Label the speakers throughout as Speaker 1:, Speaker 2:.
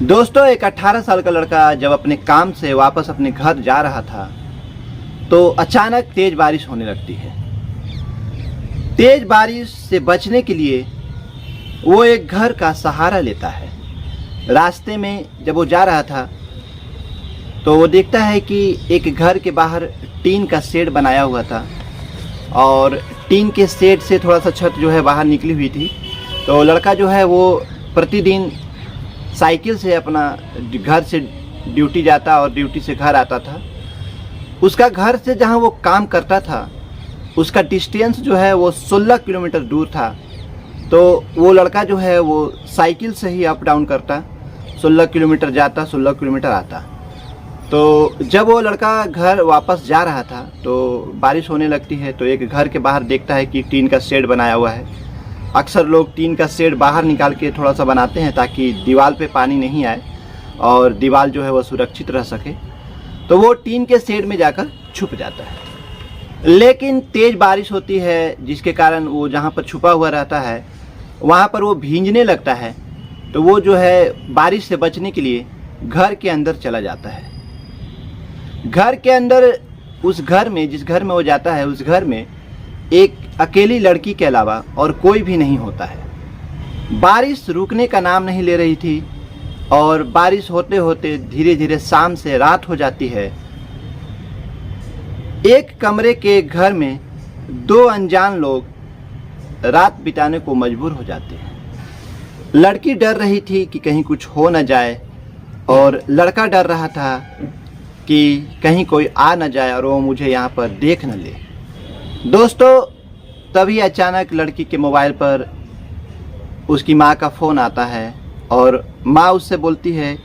Speaker 1: दोस्तों, एक 18 साल का लड़का जब अपने काम से वापस अपने घर जा रहा था तो अचानक तेज बारिश होने लगती है। तेज बारिश से बचने के लिए वो एक घर का सहारा लेता है। रास्ते में जब वो जा रहा था तो वो देखता है कि एक घर के बाहर टीन का शेड बनाया हुआ था और टीन के शेड से थोड़ा सा छत जो है बाहर निकली हुई थी। तो लड़का जो है वो प्रतिदिन साइकिल से अपना घर से ड्यूटी जाता और ड्यूटी से घर आता था। उसका घर से जहां वो काम करता था उसका डिस्टेंस जो है वो 16 किलोमीटर दूर था। तो वो लड़का जो है वो साइकिल से ही अप डाउन करता, 16 किलोमीटर जाता, 16 किलोमीटर आता। तो जब वो लड़का घर वापस जा रहा था तो बारिश होने लगती है। तो एक घर के बाहर देखता है कि टीन का शेड बनाया हुआ है। अक्सर लोग टीन का शेड बाहर निकाल के थोड़ा सा बनाते हैं ताकि दीवार पे पानी नहीं आए और दीवार जो है वो सुरक्षित रह सके। तो वो टीन के शेड में जाकर छुप जाता है। लेकिन तेज़ बारिश होती है जिसके कारण वो जहाँ पर छुपा हुआ रहता है वहाँ पर वो भींजने लगता है। तो वो जो है बारिश से बचने के लिए घर के अंदर चला जाता है। घर के अंदर उस घर में, जिस घर में वो जाता है, उस घर में एक अकेली लड़की के अलावा और कोई भी नहीं होता है। बारिश रुकने का नाम नहीं ले रही थी और बारिश होते होते धीरे धीरे शाम से रात हो जाती है। एक कमरे के घर में दो अनजान लोग रात बिताने को मजबूर हो जाते हैं। लड़की डर रही थी कि कहीं कुछ हो न जाए और लड़का डर रहा था कि कहीं कोई आ न जाए और वो मुझे यहाँ पर देख न ले। दोस्तों, तभी अचानक लड़की के मोबाइल पर उसकी माँ का फ़ोन आता है और माँ उससे बोलती है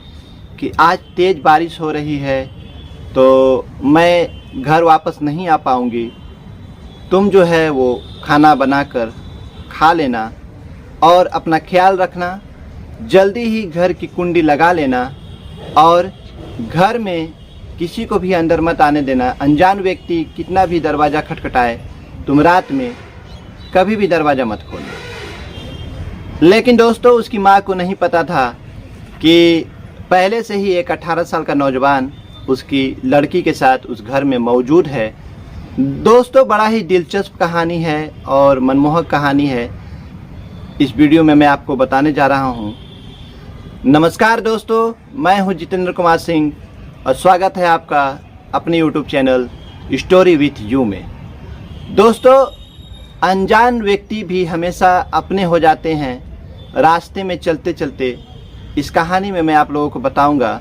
Speaker 1: कि आज तेज़ बारिश हो रही है तो मैं घर वापस नहीं आ पाऊँगी। तुम जो है वो खाना बनाकर खा लेना और अपना ख्याल रखना। जल्दी ही घर की कुंडी लगा लेना और घर में किसी को भी अंदर मत आने देना। अनजान व्यक्ति कितना भी दरवाज़ा खटखटाए तुम रात में कभी भी दरवाज़ा मत खोलना। लेकिन दोस्तों, उसकी माँ को नहीं पता था कि पहले से ही एक 18 साल का नौजवान उसकी लड़की के साथ उस घर में मौजूद है। दोस्तों, बड़ा ही दिलचस्प कहानी है और मनमोहक कहानी है। इस वीडियो में मैं आपको बताने जा रहा हूँ। नमस्कार दोस्तों, मैं हूँ जितेंद्र कुमार सिंह और स्वागत है आपका अपने YouTube channel story with you में। दोस्तों, अनजान व्यक्ति भी हमेशा अपने हो जाते हैं रास्ते में चलते चलते। इस कहानी में मैं आप लोगों को बताऊंगा,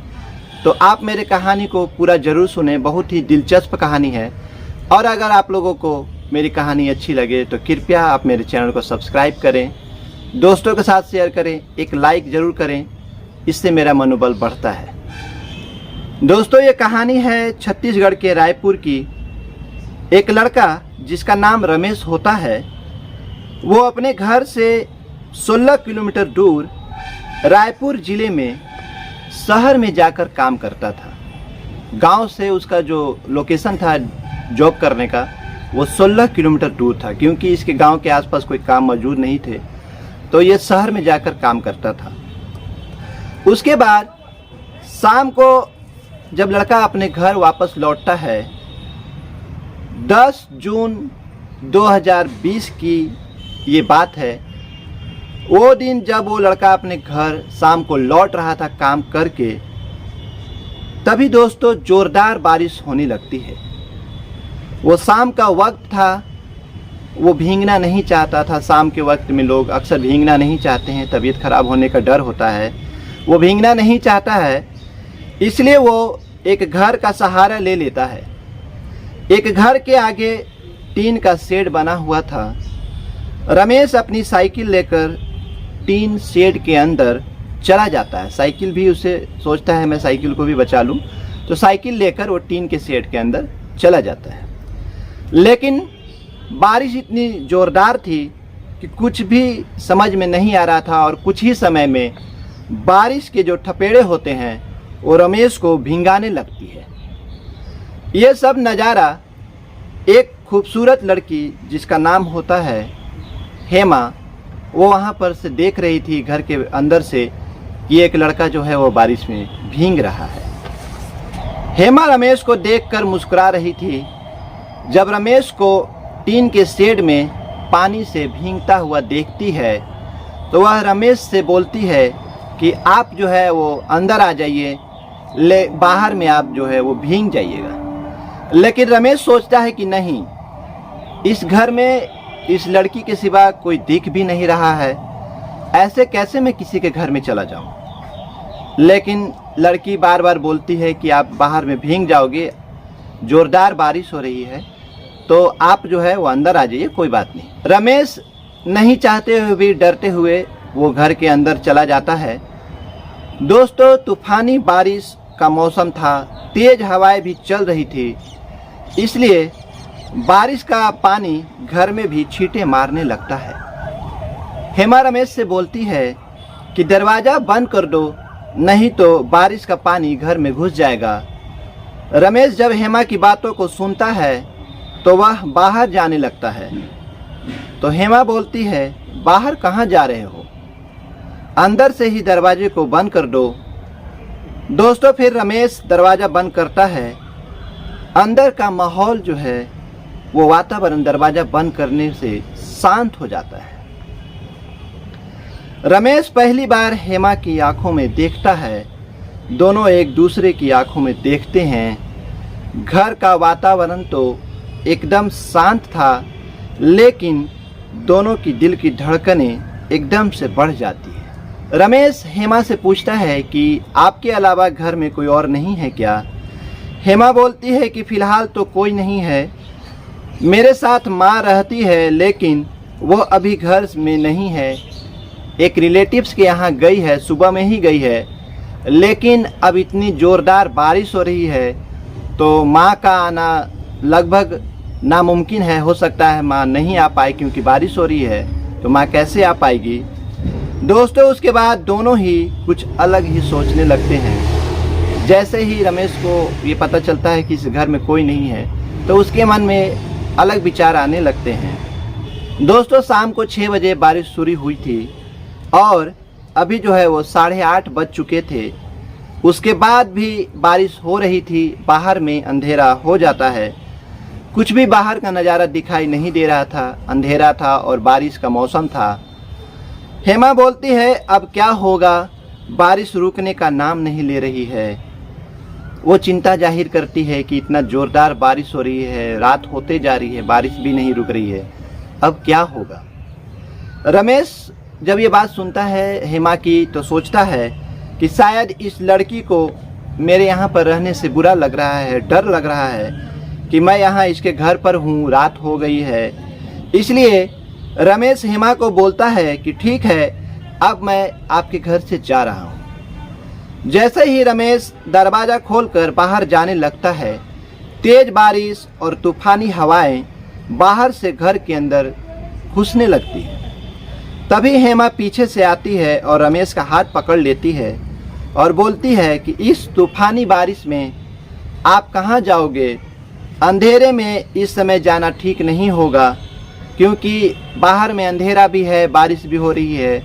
Speaker 1: तो आप मेरे कहानी को पूरा ज़रूर सुने। बहुत ही दिलचस्प कहानी है और अगर आप लोगों को मेरी कहानी अच्छी लगे तो कृपया आप मेरे चैनल को सब्सक्राइब करें, दोस्तों के साथ शेयर करें, एक लाइक ज़रूर करें, इससे मेरा मनोबल बढ़ता है। दोस्तों, ये कहानी है छत्तीसगढ़ के रायपुर की। एक लड़का जिसका नाम रमेश होता है, वो अपने घर से 16 किलोमीटर दूर रायपुर ज़िले में शहर में जाकर काम करता था। गांव से उसका जो लोकेशन था जॉब करने का वो 16 किलोमीटर दूर था, क्योंकि इसके गांव के आसपास कोई काम मौजूद नहीं थे। तो ये शहर में जाकर काम करता था। उसके बाद शाम को जब लड़का अपने घर वापस लौटता है, 10 जून 2020 की ये बात है। वो दिन जब वो लड़का अपने घर शाम को लौट रहा था काम करके, तभी दोस्तों ज़ोरदार बारिश होने लगती है। वो शाम का वक्त था, वो भीगना नहीं चाहता था। शाम के वक्त में लोग अक्सर भीगना नहीं चाहते हैं, तबीयत खराब होने का डर होता है। वो भीगना नहीं चाहता है, इसलिए वो एक घर का सहारा ले लेता है। एक घर के आगे टीन का शेड बना हुआ था। रमेश अपनी साइकिल लेकर टीन शेड के अंदर चला जाता है। साइकिल भी उसे सोचता है मैं साइकिल को भी बचा लूं, तो साइकिल लेकर वो टीन के शेड के अंदर चला जाता है। लेकिन बारिश इतनी ज़ोरदार थी कि कुछ भी समझ में नहीं आ रहा था और कुछ ही समय में बारिश के जो थपेड़े होते हैं वो रमेश को भिंगाने लगती है। ये सब नज़ारा एक खूबसूरत लड़की जिसका नाम होता है हेमा, वो वहाँ पर से देख रही थी घर के अंदर से कि एक लड़का जो है वो बारिश में भीग रहा है। हेमा रमेश को देखकर मुस्कुरा रही थी। जब रमेश को टीन के शेड में पानी से भीगता हुआ देखती है तो वह रमेश से बोलती है कि आप जो है वो अंदर आ जाइए, बाहर में आप जो है वो भीग जाइएगा। लेकिन रमेश सोचता है कि नहीं, इस घर में इस लड़की के सिवा कोई दिख भी नहीं रहा है, ऐसे कैसे मैं किसी के घर में चला जाऊं। लेकिन लड़की बार बार बोलती है कि आप बाहर में भीग जाओगे, ज़ोरदार बारिश हो रही है, तो आप जो है वो अंदर आ जाइए, कोई बात नहीं। रमेश नहीं चाहते हुए भी डरते हुए वो घर के अंदर चला जाता है। दोस्तों, तूफानी बारिश का मौसम था, तेज़ हवाएं भी चल रही थी, इसलिए बारिश का पानी घर में भी छींटे मारने लगता है। हेमा रमेश से बोलती है कि दरवाज़ा बंद कर दो, नहीं तो बारिश का पानी घर में घुस जाएगा। रमेश जब हेमा की बातों को सुनता है तो वह बाहर जाने लगता है। तो हेमा बोलती है, बाहर कहाँ जा रहे हो, अंदर से ही दरवाजे को बंद कर दो। दोस्तों, फिर रमेश दरवाज़ा बंद करता है। अंदर का माहौल जो है वो वातावरण दरवाज़ा बंद करने से शांत हो जाता है। रमेश पहली बार हेमा की आंखों में देखता है। दोनों एक दूसरे की आंखों में देखते हैं। घर का वातावरण तो एकदम शांत था, लेकिन दोनों की दिल की धड़कनें एकदम से बढ़ जाती है। रमेश हेमा से पूछता है कि आपके अलावा घर में कोई और नहीं है क्या। हेमा बोलती है कि फ़िलहाल तो कोई नहीं है, मेरे साथ माँ रहती है, लेकिन वो अभी घर में नहीं है, एक रिलेटिव्स के यहाँ गई है, सुबह में ही गई है। लेकिन अब इतनी ज़ोरदार बारिश हो रही है तो माँ का आना लगभग नामुमकिन है। हो सकता है माँ नहीं आ पाए, क्योंकि बारिश हो रही है तो माँ कैसे आ पाएगी। दोस्तों, उसके बाद दोनों ही कुछ अलग ही सोचने लगते हैं। जैसे ही रमेश को ये पता चलता है कि इस घर में कोई नहीं है तो उसके मन में अलग विचार आने लगते हैं। दोस्तों, शाम को 6 बजे बारिश शुरू हुई थी और अभी जो है वो 8:30 बज चुके थे। उसके बाद भी बारिश हो रही थी। बाहर में अंधेरा हो जाता है, कुछ भी बाहर का नज़ारा दिखाई नहीं दे रहा था, अंधेरा था और बारिश का मौसम था। हेमा बोलती है, अब क्या होगा, बारिश रुकने का नाम नहीं ले रही है। वो चिंता जाहिर करती है कि इतना ज़ोरदार बारिश हो रही है, रात होते जा रही है, बारिश भी नहीं रुक रही है, अब क्या होगा। रमेश जब ये बात सुनता है हेमा की तो सोचता है कि शायद इस लड़की को मेरे यहाँ पर रहने से बुरा लग रहा है, डर लग रहा है कि मैं यहाँ इसके घर पर हूँ, रात हो गई है। इसलिए रमेश हेमा को बोलता है कि ठीक है, अब मैं आपके घर से जा रहा हूँ। जैसे ही रमेश दरवाज़ा खोलकर बाहर जाने लगता है, तेज़ बारिश और तूफ़ानी हवाएं बाहर से घर के अंदर घुसने लगती हैं। तभी हेमा पीछे से आती है और रमेश का हाथ पकड़ लेती है और बोलती है कि इस तूफ़ानी बारिश में आप कहाँ जाओगे, अंधेरे में इस समय जाना ठीक नहीं होगा, क्योंकि बाहर में अंधेरा भी है, बारिश भी हो रही है,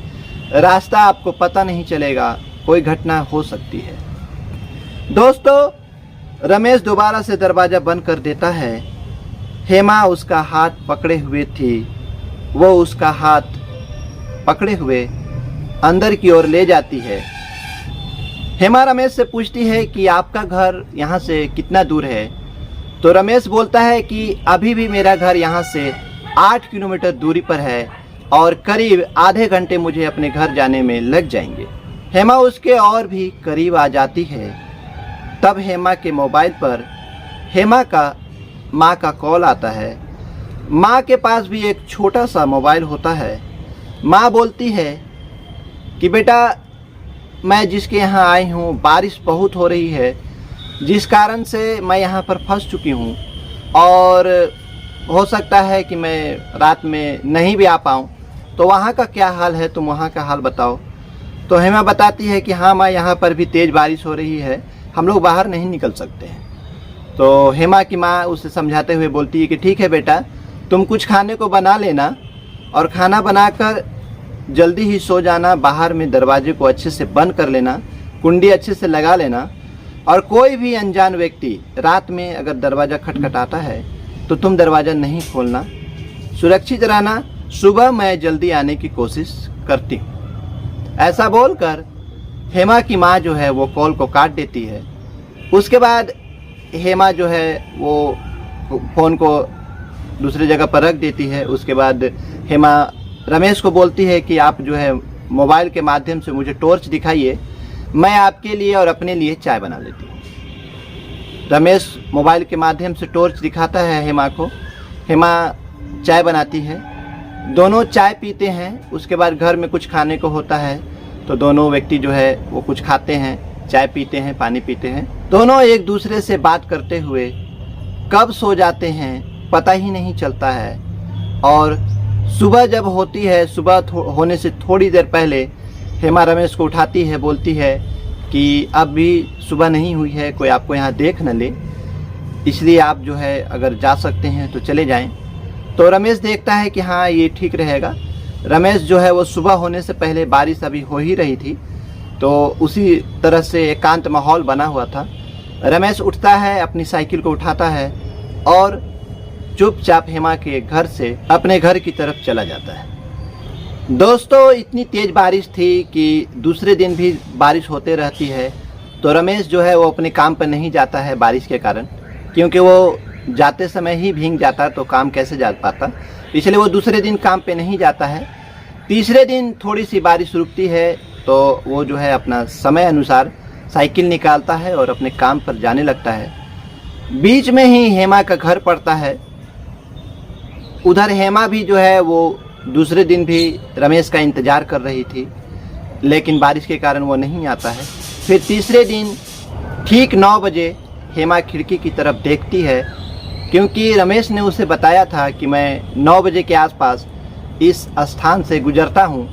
Speaker 1: रास्ता आपको पता नहीं चलेगा, कोई घटना हो सकती है। दोस्तों, रमेश दोबारा से दरवाज़ा बंद कर देता है। हेमा उसका हाथ पकड़े हुए थी, वो उसका हाथ पकड़े हुए अंदर की ओर ले जाती है। हेमा रमेश से पूछती है कि आपका घर यहाँ से कितना दूर है। तो रमेश बोलता है कि अभी भी मेरा घर यहाँ से 8 किलोमीटर दूरी पर है और करीब आधे घंटे मुझे अपने घर जाने में लग जाएंगे। हेमा उसके और भी करीब आ जाती है। तब हेमा के मोबाइल पर हेमा का माँ का कॉल आता है। माँ के पास भी एक छोटा सा मोबाइल होता है। माँ बोलती है कि बेटा, मैं जिसके यहाँ आई हूँ, बारिश बहुत हो रही है, जिस कारण से मैं यहाँ पर फंस चुकी हूँ और हो सकता है कि मैं रात में नहीं भी आ पाऊँ, तो वहाँ का क्या हाल है, तुम वहाँ का हाल बताओ। तो हेमा बताती है कि हाँ माँ, यहाँ पर भी तेज़ बारिश हो रही है, हम लोग बाहर नहीं निकल सकते हैं। तो हेमा की माँ उसे समझाते हुए बोलती है कि ठीक है बेटा, तुम कुछ खाने को बना लेना और खाना बनाकर जल्दी ही सो जाना, बाहर में दरवाजे को अच्छे से बंद कर लेना, कुंडी अच्छे से लगा लेना, और कोई भी अनजान व्यक्ति रात में अगर दरवाज़ा खटखटाता है तो तुम दरवाज़ा नहीं खोलना, सुरक्षित रहना, सुबह मैं जल्दी आने की कोशिश करती हूँ। ऐसा बोलकर हेमा की माँ जो है वो कॉल को काट देती है। उसके बाद हेमा जो है वो फ़ोन को दूसरी जगह पर रख देती है। उसके बाद हेमा रमेश को बोलती है कि आप जो है मोबाइल के माध्यम से मुझे टॉर्च दिखाइए, मैं आपके लिए और अपने लिए चाय बना लेती हूँ। रमेश मोबाइल के माध्यम से टॉर्च दिखाता है हेमा को। हेमा चाय बनाती है, दोनों चाय पीते हैं। उसके बाद घर में कुछ खाने को होता है तो दोनों व्यक्ति जो है वो कुछ खाते हैं, चाय पीते हैं, पानी पीते हैं। दोनों एक दूसरे से बात करते हुए कब सो जाते हैं पता ही नहीं चलता है। और सुबह जब होती है, सुबह होने से थोड़ी देर पहले हेमा रमेश को उठाती है, बोलती है कि अब भी सुबह नहीं हुई है, कोई आपको यहाँ देख न ले, इसलिए आप जो है अगर जा सकते हैं तो चले जाएं। तो रमेश देखता है कि हाँ ये ठीक रहेगा। रमेश जो है वो सुबह होने से पहले, बारिश अभी हो ही रही थी तो उसी तरह से एकांत माहौल बना हुआ था। रमेश उठता है, अपनी साइकिल को उठाता है और चुपचाप हेमा के घर से अपने घर की तरफ चला जाता है। दोस्तों, इतनी तेज़ बारिश थी कि दूसरे दिन भी बारिश होते रहती है, तो रमेश जो है वो अपने काम पर नहीं जाता है बारिश के कारण, क्योंकि वो जाते समय ही भीग जाता तो काम कैसे जा पाता, इसलिए वो दूसरे दिन काम पे नहीं जाता है। तीसरे दिन थोड़ी सी बारिश रुकती है तो वो जो है अपना समय अनुसार साइकिल निकालता है और अपने काम पर जाने लगता है। बीच में ही हेमा का घर पड़ता है। उधर हेमा भी जो है वो दूसरे दिन भी रमेश का इंतज़ार कर रही थी, लेकिन बारिश के कारण वो नहीं आता है। फिर तीसरे दिन ठीक 9 बजे हेमा खिड़की की तरफ देखती है, क्योंकि रमेश ने उसे बताया था कि मैं 9 बजे के आसपास इस स्थान से गुजरता हूँ।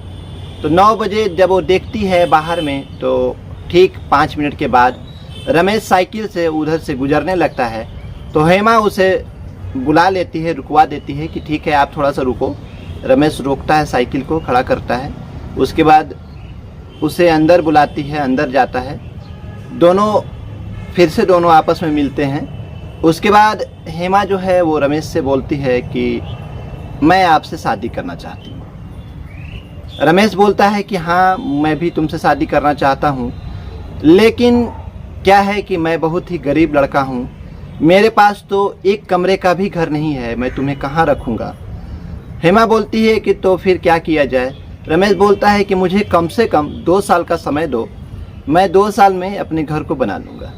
Speaker 1: तो 9 बजे जब वो देखती है बाहर में, तो ठीक 5 मिनट के बाद रमेश साइकिल से उधर से गुजरने लगता है। तो हेमा उसे बुला लेती है, रुकवा देती है कि ठीक है आप थोड़ा सा रुको। रमेश रोकता है, साइकिल को खड़ा करता है। उसके बाद उसे अंदर बुलाती है, अंदर जाता है। फिर से दोनों आपस में मिलते हैं। उसके बाद हेमा जो है वो रमेश से बोलती है कि मैं आपसे शादी करना चाहती हूँ। रमेश बोलता है कि हाँ मैं भी तुमसे शादी करना चाहता हूँ, लेकिन क्या है कि मैं बहुत ही गरीब लड़का हूँ, मेरे पास तो एक कमरे का भी घर नहीं है, मैं तुम्हें कहाँ रखूँगा। हेमा बोलती है कि तो फिर क्या किया जाए। रमेश बोलता है कि मुझे कम से कम 2 साल का समय दो, मैं 2 साल में अपने घर को बना लूँगा।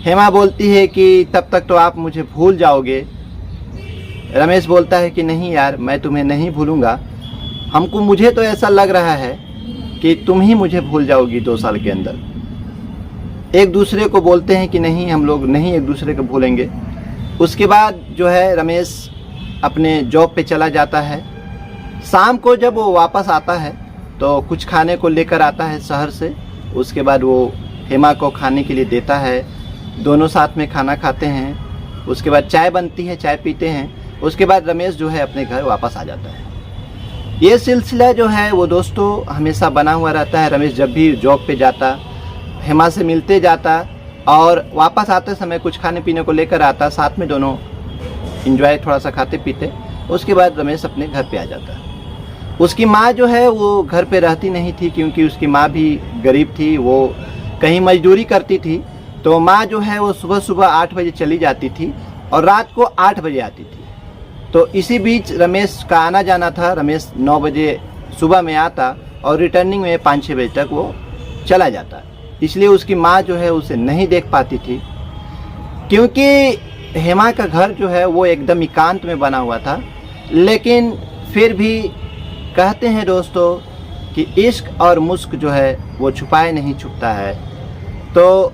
Speaker 1: हेमा बोलती है कि तब तक तो आप मुझे भूल जाओगे। रमेश बोलता है कि नहीं यार, मैं तुम्हें नहीं भूलूंगा, मुझे तो ऐसा लग रहा है कि तुम ही मुझे भूल जाओगी 2 साल के अंदर। एक दूसरे को बोलते हैं कि नहीं, हम लोग नहीं एक दूसरे को भूलेंगे। उसके बाद जो है रमेश अपने जॉब पे चला जाता है। शाम को जब वो वापस आता है तो कुछ खाने को लेकर आता है शहर से। उसके बाद वो हेमा को खाने के लिए देता है, दोनों साथ में खाना खाते हैं। उसके बाद चाय बनती है, चाय पीते हैं। उसके बाद रमेश जो है अपने घर वापस आ जाता है। ये सिलसिला जो है वो दोस्तों हमेशा बना हुआ रहता है। रमेश जब भी जॉब पे जाता, हेमा से मिलते जाता और वापस आते समय कुछ खाने पीने को लेकर आता, साथ में दोनों एंजॉय थोड़ा सा खाते पीते। उसके बाद रमेश अपने घर पे आ जाता। उसकी माँ जो है वो घर पे रहती नहीं थी, क्योंकि उसकी माँ भी गरीब थी, वो कहीं मजदूरी करती थी। तो माँ जो है वो सुबह सुबह 8 बजे चली जाती थी और रात को 8 बजे आती थी। तो इसी बीच रमेश का आना जाना था। रमेश 9 बजे सुबह में आता और रिटर्निंग में 5-6 बजे तक वो चला जाता। इसलिए उसकी माँ जो है उसे नहीं देख पाती थी, क्योंकि हेमा का घर जो है वो एकदम एकांत में बना हुआ था। लेकिन फिर भी कहते हैं दोस्तों कि इश्क और मुस्क जो है वो छुपाए नहीं छुपता है। तो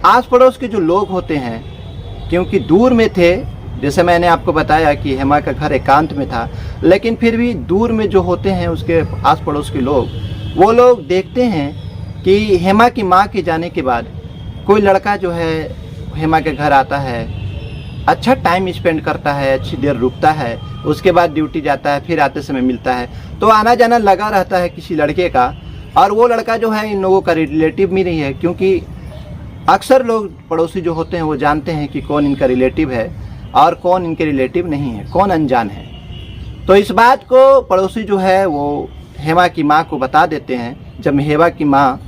Speaker 1: आस पड़ोस के जो लोग होते हैं, क्योंकि दूर में थे, जैसे मैंने आपको बताया कि हेमा का घर एकांत में था, लेकिन फिर भी दूर में जो होते हैं उसके आस पड़ोस के लोग, वो लोग देखते हैं कि हेमा की माँ के जाने के बाद कोई लड़का जो है हेमा के घर आता है, अच्छा टाइम स्पेंड करता है, अच्छी देर रुकता है, उसके बाद ड्यूटी जाता है, फिर आते समय मिलता है। तो आना जाना लगा रहता है किसी लड़के का, और वो लड़का जो है इन लोगों का रिलेटिव भी नहीं है, क्योंकि अक्सर लोग पड़ोसी जो होते हैं वो जानते हैं कि कौन इनका रिलेटिव है और कौन इनके रिलेटिव नहीं है, कौन अनजान है। तो इस बात को पड़ोसी जो है वो हेमा की माँ को बता देते हैं। जब हेमा की माँ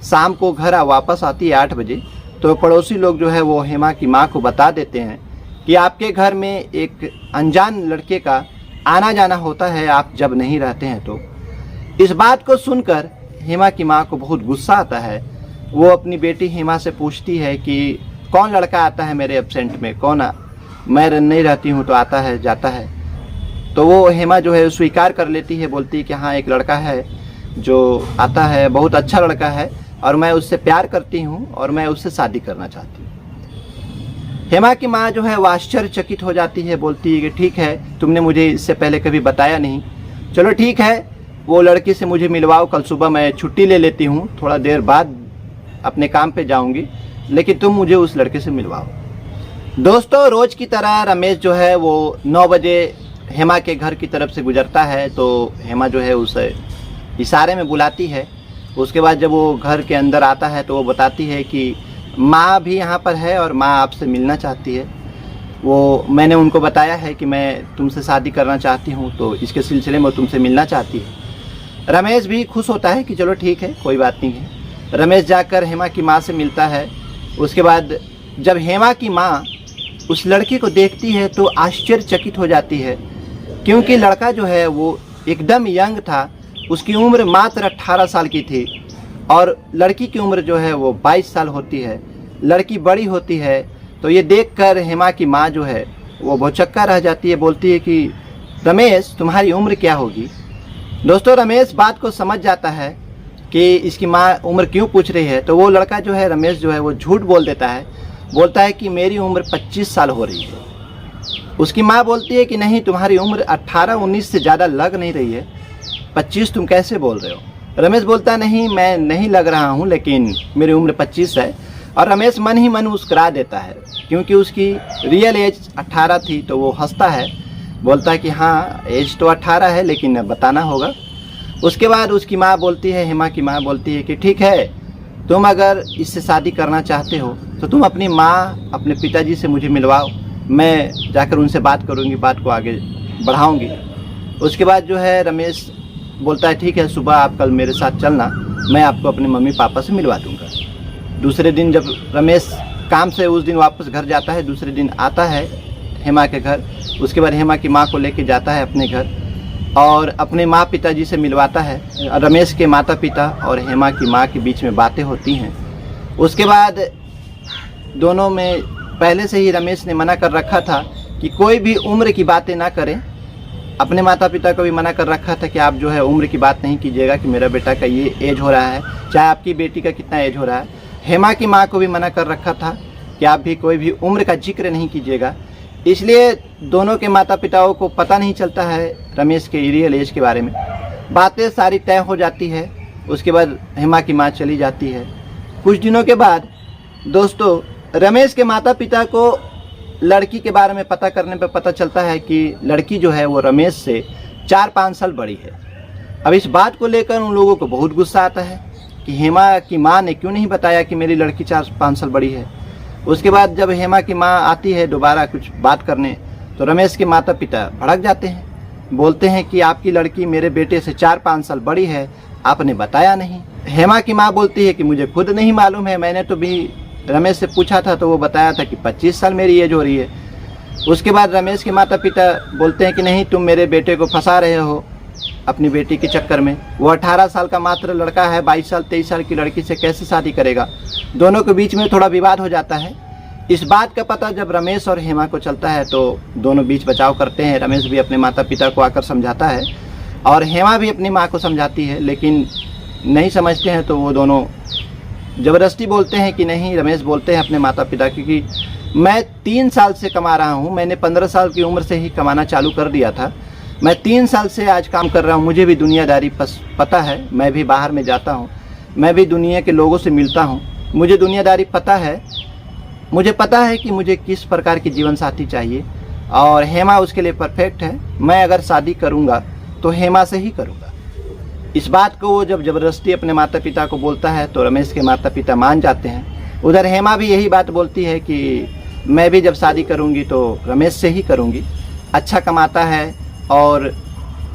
Speaker 1: शाम को घर वापस आती है 8 बजे, तो पड़ोसी लोग जो है वो हेमा की माँ को बता देते हैं कि आपके घर में एक अनजान लड़के का आना जाना होता है, आप जब नहीं रहते हैं तो। इस बात को सुनकर हेमा की माँ को बहुत गुस्सा आता है। वो अपनी बेटी हेमा से पूछती है कि कौन लड़का आता है मेरे एब्सेंट में, कौन मैं नहीं रहती हूँ तो आता है जाता है। तो वो हेमा जो है स्वीकार कर लेती है, बोलती है कि हाँ एक लड़का है जो आता है, बहुत अच्छा लड़का है और मैं उससे प्यार करती हूँ और मैं उससे शादी करना चाहती हूँ। हेमा की माँ जो है वो आश्चर्यचकित हो जाती है, बोलती है कि ठीक है, तुमने मुझे इससे पहले कभी बताया नहीं, चलो ठीक है, वो लड़की से मुझे मिलवाओ, कल सुबह मैं छुट्टी ले लेती हूँ, थोड़ा देर बाद अपने काम पे जाऊँगी, लेकिन तुम मुझे उस लड़के से मिलवाओ। दोस्तों, रोज़ की तरह रमेश जो है वो 9 बजे हेमा के घर की तरफ से गुजरता है। तो हेमा जो है उसे इशारे में बुलाती है। उसके बाद जब वो घर के अंदर आता है तो वो बताती है कि माँ भी यहाँ पर है और माँ आपसे मिलना चाहती है। वो मैंने उनको बताया है कि मैं तुमसे शादी करना चाहती हूँ, तो इसके सिलसिले में तुमसे मिलना चाहती है। रमेश भी खुश होता है कि चलो ठीक है, कोई बात नहीं है। रमेश जाकर हेमा की माँ से मिलता है। उसके बाद जब हेमा की माँ उस लड़के को देखती है तो आश्चर्यचकित हो जाती है, क्योंकि लड़का जो है वो एकदम यंग था। उसकी उम्र मात्र 18 साल की थी और लड़की की उम्र जो है वो 22 साल होती है। लड़की बड़ी होती है। तो ये देखकर हेमा की माँ जो है वो भौचक्का रह जाती है, बोलती है कि रमेश तुम्हारी उम्र क्या होगी। दोस्तों, रमेश बात को समझ जाता है कि इसकी माँ उम्र क्यों पूछ रही है। तो वो लड़का जो है रमेश जो है वो झूठ बोल देता है, बोलता है कि मेरी उम्र 25 साल हो रही है। उसकी माँ बोलती है कि नहीं, तुम्हारी उम्र 18-19 से ज़्यादा लग नहीं रही है, 25 तुम कैसे बोल रहे हो। रमेश बोलता नहीं, मैं नहीं लग रहा हूँ, लेकिन मेरी उम्र 25 है। और रमेश मन ही मन मुस्कुरा देता है, क्योंकि उसकी रियल एज 18 थी। तो वो हंसता है, बोलता है कि हाँ एज तो 18 है, लेकिन बताना होगा। उसके बाद उसकी माँ बोलती है, हेमा की माँ बोलती है कि ठीक है, तुम अगर इससे शादी करना चाहते हो तो तुम अपनी माँ अपने पिताजी से मुझे मिलवाओ, मैं जाकर उनसे बात करूँगी, बात को आगे बढ़ाऊँगी। उसके बाद जो है रमेश बोलता है ठीक है, सुबह आप कल मेरे साथ चलना, मैं आपको अपने मम्मी पापा से मिलवा दूँगा। दूसरे दिन जब रमेश काम से उस दिन वापस घर जाता है, दूसरे दिन आता है हेमा के घर। उसके बाद हेमा की माँ को लेके जाता है अपने घर और अपने माँ पिताजी से मिलवाता है। रमेश के माता पिता और हेमा की माँ के बीच में बातें होती हैं। उसके बाद दोनों में पहले से ही रमेश ने मना कर रखा था कि कोई भी उम्र की बातें ना करें। अपने माता पिता को भी मना कर रखा था कि आप जो है उम्र की बात नहीं कीजिएगा कि मेरा बेटा का ये एज हो रहा है, चाहे आपकी बेटी का कितना एज हो रहा है। हेमा की माँ को भी मना कर रखा था कि आप भी कोई भी उम्र का जिक्र नहीं कीजिएगा। इसलिए दोनों के माता पिताओं को पता नहीं चलता है रमेश के रियल एज के बारे में। बातें सारी तय हो जाती है। उसके बाद हेमा की माँ चली जाती है। कुछ दिनों के बाद दोस्तों, रमेश के माता पिता को लड़की के बारे में पता करने पर पता चलता है कि लड़की जो है वो रमेश से 4-5 साल बड़ी है। अब इस बात को लेकर उन लोगों को बहुत गुस्सा आता है कि हेमा की माँ ने क्यों नहीं बताया कि मेरी लड़की 4-5 साल बड़ी है। उसके बाद जब हेमा की माँ आती है दोबारा कुछ बात करने, तो रमेश के माता पिता भड़क जाते हैं, बोलते हैं कि आपकी लड़की मेरे बेटे से 4-5 साल बड़ी है, आपने बताया नहीं। हेमा की माँ बोलती है कि मुझे खुद नहीं मालूम है, मैंने तो भी रमेश से पूछा था तो वो बताया था कि 25 साल मेरी एज हो रही है। उसके बाद रमेश के माता पिता बोलते हैं कि नहीं, तुम मेरे बेटे को फंसा रहे हो अपनी बेटी के चक्कर में। वो 18 साल का मात्र लड़का है, 22 साल 23 साल की लड़की से कैसे शादी करेगा। दोनों के बीच में थोड़ा विवाद हो जाता है। इस बात का पता जब रमेश और हेमा को चलता है तो दोनों बीच बचाव करते हैं। रमेश भी अपने माता पिता को आकर समझाता है और हेमा भी अपनी माँ को समझाती है, लेकिन नहीं समझते हैं तो वो दोनों ज़बरदस्ती बोलते हैं कि नहीं। रमेश बोलते हैं अपने माता पिता कि मैं 3 साल से कमा रहा हूँ, मैंने 15 साल की उम्र से ही कमाना चालू कर दिया था, मैं 3 साल से आज काम कर रहा हूँ, मुझे भी दुनियादारी पता है, मैं भी बाहर में जाता हूँ, मैं भी दुनिया के लोगों से मिलता हूँ, मुझे दुनियादारी पता है, मुझे पता है कि मुझे किस प्रकार की जीवन साथी चाहिए और हेमा उसके लिए परफेक्ट है। मैं अगर शादी करूँगा तो हेमा से ही करूँगा। इस बात को वो जब ज़बरदस्ती अपने माता पिता को बोलता है तो रमेश के माता पिता मान जाते हैं। उधर हेमा भी यही बात बोलती है कि मैं भी जब शादी करूँगी तो रमेश से ही करूँगी, अच्छा कमाता है और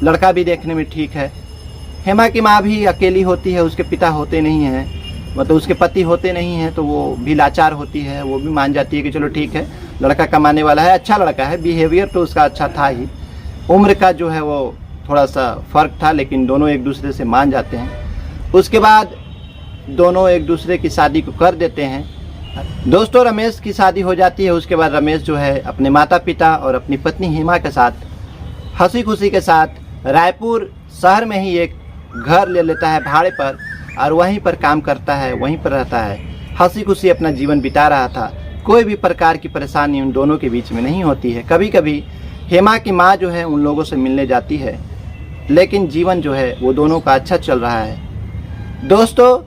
Speaker 1: लड़का भी देखने में ठीक है। हेमा की माँ भी अकेली होती है, उसके पिता होते नहीं हैं, मतलब उसके पति होते नहीं हैं, तो वो भी लाचार होती है। वो भी मान जाती है कि चलो ठीक है, लड़का कमाने वाला है, अच्छा लड़का है, बिहेवियर तो उसका अच्छा था ही, उम्र का जो है वो थोड़ा सा फ़र्क था, लेकिन दोनों एक दूसरे से मान जाते हैं। उसके बाद दोनों एक दूसरे की शादी को कर देते हैं। दोस्तों, रमेश की शादी हो जाती है। उसके बाद रमेश जो है अपने माता पिता और अपनी पत्नी हेमा के साथ हंसी खुशी के साथ रायपुर शहर में ही एक घर ले लेता है भाड़े पर, और वहीं पर काम करता है, वहीं पर रहता है, हंसी खुशी अपना जीवन बिता रहा था। कोई भी प्रकार की परेशानी उन दोनों के बीच में नहीं होती है। कभी कभी हेमा की माँ जो है उन लोगों से मिलने जाती है, लेकिन जीवन जो है वो दोनों का अच्छा चल रहा है। दोस्तों,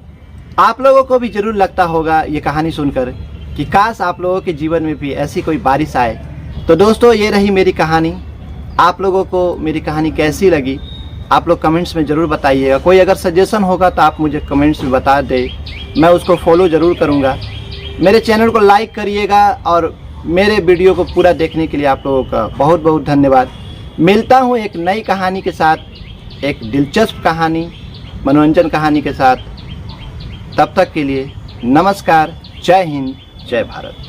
Speaker 1: आप लोगों को भी ज़रूर लगता होगा ये कहानी सुनकर कि काश आप लोगों के जीवन में भी ऐसी कोई बारिश आए। तो दोस्तों, ये रही मेरी कहानी। आप लोगों को मेरी कहानी कैसी लगी आप लोग कमेंट्स में ज़रूर बताइएगा। कोई अगर सजेशन होगा तो आप मुझे कमेंट्स में बता दें, मैं उसको फॉलो ज़रूर करूँगा। मेरे चैनल को लाइक करिएगा और मेरे वीडियो को पूरा देखने के लिए आप लोगों का बहुत बहुत धन्यवाद। मिलता हूँ एक नई कहानी के साथ, एक दिलचस्प कहानी, मनोरंजन कहानी के साथ। तब तक के लिए नमस्कार, जय हिंद, जय भारत।